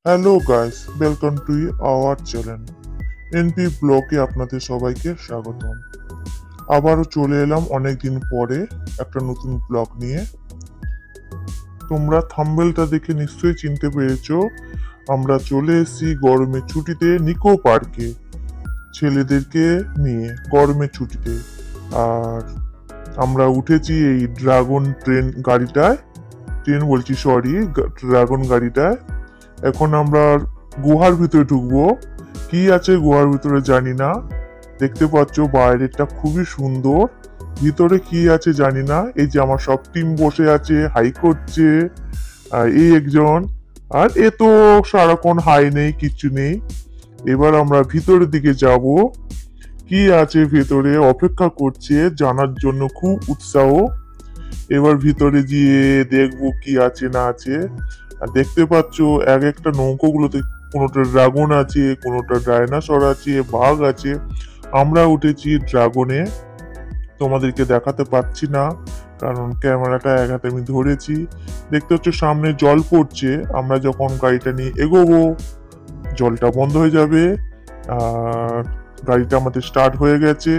Hello guys, welcome to our channel NP ব্লগে আপনাদের সবাইকে স্বাগতম। আবারও চলে এলাম অনেকদিন পরে একটা নতুন ব্লগ নিয়ে। তোমরা থাম্বনেলটা দেখে নিশ্চয়ই চিনতে পেরেছো, আমরা চলে এসেছি গরমের ছুটিতে নিকো পার্কে ছেলেদেরকে নিয়ে গরমের ছুটিতে। আর আমরা উঠেছি এই ড্রাগন গাড়িটায়, ট্রেন বলছি সরি, ড্রাগন গাড়িটায়। এখন আমরা গুহার ভিতরে ঢুকবো। কি আছে গুহার ভিতরে জানি না। দেখতে পাচ্ছ বাইরেটা খুবই সুন্দর, ভিতরে কি আছে জানি না। এই যে আমার সব টিম বসে আছে, হাই করছে। এই একজন, আর এ তো সারাক্ষণ হাই নেই, কিচ্ছু নেই। এবার আমরা ভিতরের দিকে যাব। কি আছে ভেতরে অপেক্ষা করছে জানার জন্য, খুব উৎসাহ। এবার ভিতরে গিয়ে দেখবো কি আছে না আছে। আর দেখতে পাচ্ছ এক একটা নৌকোগুলোতে কোনোটা ড্রাগন আছে, কোনোটা ডায়নাসর আছে, বাঘ আছে। আমরা উঠেছি ড্রাগনে, তোমাদেরকে দেখাতে পাচ্ছি না কারণ ক্যামেরাটা এক হাতে আমি ধরেছি। দেখতে হচ্ছে সামনে জল পড়ছে, আমরা যখন গাড়িটা নিয়ে এগোবো জলটা বন্ধ হয়ে যাবে। আর গাড়িটা আমাদের স্টার্ট হয়ে গেছে,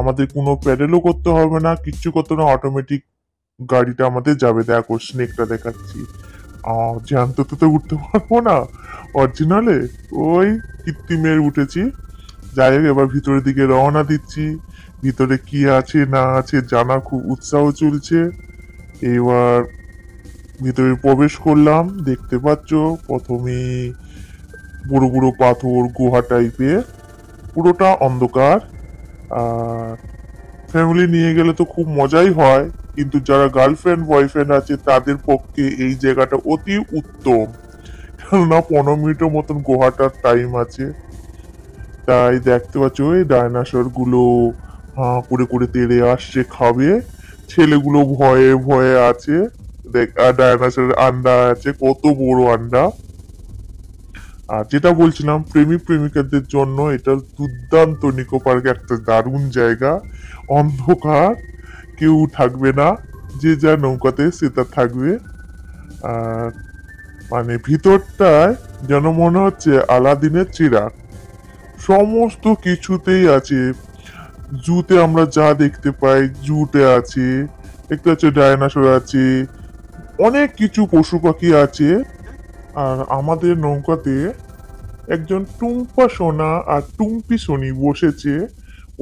আমাদের কোনো প্যাডেলও করতে হবে না, কিচ্ছু করতে না, অটোমেটিক গাড়িটা আমাদের যাবে। দেখো স্নেকটা দেখাচ্ছি। জ্যান্ত তো উঠতে পারবো না অরিজিনালে, ওই কৃত্রিমের উঠেছি। যাই হোক, এবার ভিতরের দিকে রওনা দিচ্ছি। ভিতরে কি আছে না আছে জানা খুব উৎসাহ চলছে। এবার ভিতরে প্রবেশ করলাম, দেখতে পাচ্ছ প্রথমেই বড় বড় পাথর, গুহা টাইপের, পুরোটা অন্ধকার। আর ফ্যামিলি নিয়ে গেলে তো খুব মজাই হয়, কিন্তু যারা গার্লফ্রেন্ড বয়ফ্রেন্ড আছে তাদের পক্ষে এই জায়গাটা অতি উত্তম, কেননা 15 মিনিটের মতন গুহাটার টাইম আছে। তাই দেখতে পাচ্ছ ওই ডায়নাসর গুলো হাঁ করে করে তেড়ে আসছে খাবে। ছেলেগুলো ভয়ে ভয়ে আছে। দেখ, আর ডায়নাসরের আন্ডা আছে, কত বড় আন্ডা। আর যেটা বলছিলাম, প্রেমিক প্রেমিকাদের জন্য এটা দুর্দান্ত নিকো পার্ক, একটা দারুণ জায়গা। অন্ধকার, কেউ থাকবে না, যে যা নৌকাতে সে তা থাকবে। আর মানে ভিতরটায় যেন মনে হচ্ছে আলাদিনের চিরাগ, সমস্ত কিছুতেই আছে। জুতে আমরা যা দেখতে পাই জুতে আছে, দেখতে পাচ্ছ ডায়নাসর আছে, অনেক কিছু পশু পাখি আছে। আর আমাদের নৌকাতে একজন টুম্পা সোনা আর টুম্পি সোনি বসেছে।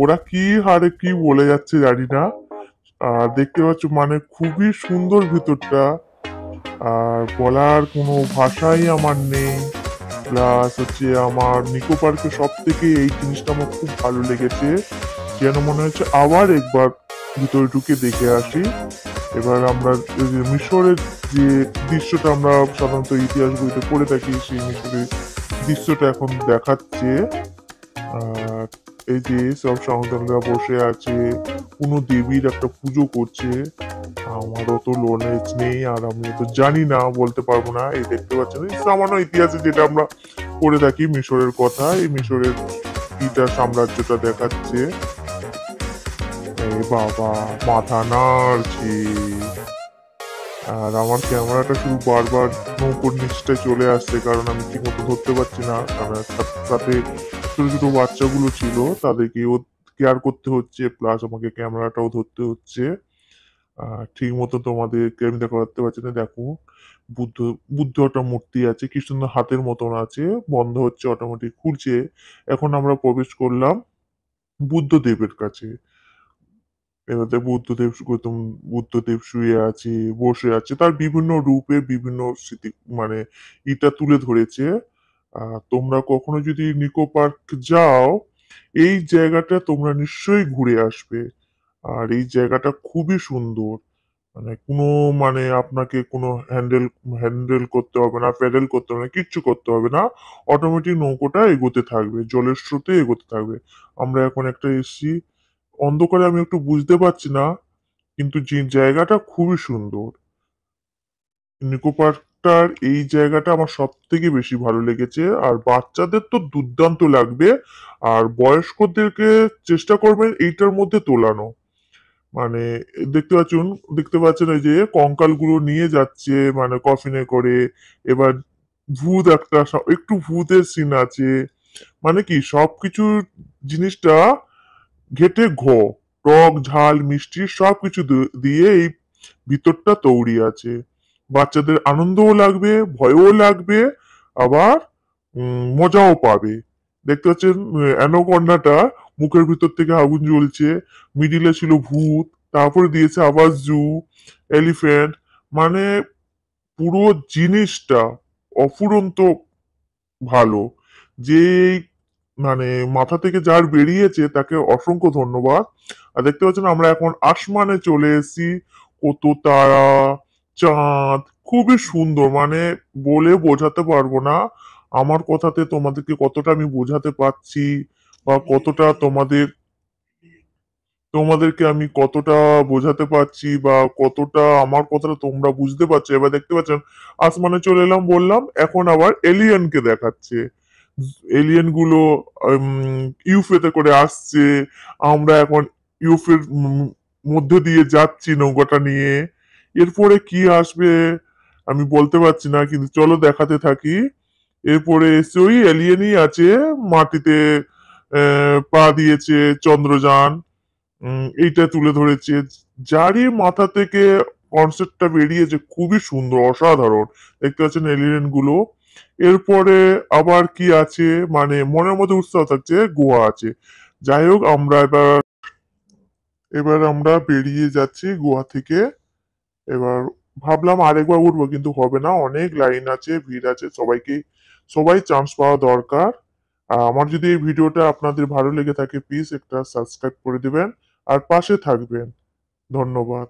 ওরা কি হারে কি বলে যাচ্ছে জানি না। আর দেখতে পাচ্ছ মানে খুবই সুন্দর ভিতরটা, আর বলার কোনো ভাষাই আমার নেই। প্লাস হচ্ছে আমার নিকো পার্কে সব থেকে এই জিনিসটা আমার খুব ভালো লেগেছে, যেন মনে হচ্ছে আবার একবার ভিতরে ঢুকে দেখে আসি। এবার আমরা ওই যে মিশরের যে দৃশ্যটা আমরা সাধারণত ইতিহাস বইতে পড়ে থাকি, সেই মিশরের দৃশ্যটা এখন দেখাচ্ছে। আর এই যে সব সন্তানরা বসে আছে, কোনো দেবীর একটা পুজো করছে। আমারও তো নলেজ নেই আর আমি তো জানি না, বলতে পারবো না। এই দেখতে পাচ্ছেন এই সামান্য ইতিহাসে যেটা আমরা পড়ে থাকি মিশরের কথা, এই মিশরের ইটা সাম্রাজ্যটা দেখাচ্ছে। এই বাবা, মাথা নাড়ছি। আর আমার ক্যামেরাটা শুধু বারবার নৌকোর নিচটায় চলে আসছে, কারণ আমি ঠিক মতো ধরতে পারছি না। আমার সাথে ছোট ছোট বাচ্চাগুলো ছিল, তাদেরকেও কেয়ার করতে হচ্ছে, প্লাস আমাকে ক্যামেরাটাও ধরতে হচ্ছে। ঠিক মতো তোমাদেরকে আমি দেখাতে পারছি না। দেখো বুদ্ধ, বুদ্ধ একটা মূর্তি আছে, কি সুন্দর হাতের মতন আছে, বন্ধ হচ্ছে অটোমেটিক, খুলছে। এখন আমরা প্রবেশ করলাম বুদ্ধদেবের কাছে। এটাতে বুদ্ধদেব শুয়ে আছে, বসে আছে, তার বিভিন্ন রূপে বিভিন্ন স্মৃতি মানে এটা তুলে ধরেছে। তোমরা কখনো যদি নিকো পার্ক যাও, এই জায়গাটা তোমরা নিশ্চয়ই ঘুরে আসবে। আর এই জায়গাটা খুবই সুন্দর, মানে কোনো মানে আপনাকে কোনো হ্যান্ডেল হ্যান্ডেল করতে হবে না, প্যাডেল করতে হবে না, কিচ্ছু করতে হবে না। অটোমেটিক নৌকোটা এগোতে থাকবে, জলের স্রোতে এগোতে থাকবে। আমরা এখন একটা এসছি, অন্ধকারে আমি একটু বুঝতে পারছি না, কিন্তু যে জায়গাটা খুবই সুন্দর। নিকো পার্কটার এই জায়গাটা আমার সব থেকে বেশি ভালো লেগেছে। আর বাচ্চাদের তো দুর্দান্ত লাগবে, আর বয়স্কদেরকে চেষ্টা করবেন এইটার মধ্যে তোলানো। মানে দেখতে পাচ্ছেন এই যে কঙ্কাল গুলো নিয়ে যাচ্ছে মানে কফিনে করে। এবার ভূত একটা একটু ভূতের সিন আছে, মানে কি সবকিছু জিনিসটা ঘেটে টক ঝাল মিষ্টি সবকিছু দিয়ে এই ভিতরটা তৈরি আছে। বাচ্চাদের আনন্দও লাগবে, ভয়ও লাগবে, আবার মজাও পাবে। দেখতে পাচ্ছেন অ্যানাকোন্ডাটা মুখের ভিতর থেকে আগুন জ্বলছে, মিডিলে ছিল ভূত, তারপরে দিয়েছে আবার জু, এলিফ্যান্ট, মানে পুরো জিনিসটা অফুরন্ত ভালো। যে মানে মাথা থেকে যার বেরিয়েছে তাকে অসংখ্য ধন্যবাদ। আর দেখতে পাচ্ছেন আমরা এখন আসমানে চলে এসেছি, কত তারা, চাঁদ, খুবই সুন্দর, মানে বলে বোঝাতে পারবো না আমার কথাতে তোমাদেরকে কতটা আমি বোঝাতে পারছি, বা কতটা তোমাদেরকে আমি কতটা বোঝাতে পারছি, বা কতটা আমার কথাটা তোমরা বুঝতে পারছো। এবার দেখতে পাচ্ছেন আসমানে চলে এলাম বললাম, এখন আবার এলিয়েনকে দেখাচ্ছে। এলিয়েন গুলো ইউফেতে করে আসছে, আমরা এখন ইউফের মধ্যে দিয়ে যাচ্ছি নৌকাটা নিয়ে। এরপরে কি আসবে আমি বলতে পারছি না, কিন্তু চলো দেখাতে থাকি। এরপরে এসে ওই এলিয়েনই আছে, মাটিতে পা দিয়েছে, চন্দ্রযান এইটা তুলে ধরেছে। যারই মাথা থেকে কনসেপ্টটা বেরিয়েছে খুবই সুন্দর, অসাধারণ। দেখতে পাচ্ছেন এলিয়েন গুলো। এরপরে আবার কি আছে, মানে মনের মধ্যে উৎসাহ থাকছে, গোয়া আছে। যাই হোক আমরা এবার আমরা বেরিয়ে যাচ্ছি গোয়া থেকে। এবার ভাবলাম আরেকবার উঠবো, কিন্তু হবে না, অনেক লাইন আছে, ভিড় আছে, সবাই চান্স পাওয়া দরকার। আর আমার যদি এই ভিডিওটা আপনাদের ভালো লেগে থাকে প্লিজ একটা সাবস্ক্রাইব করে দিবেন আর পাশে থাকবেন। ধন্যবাদ।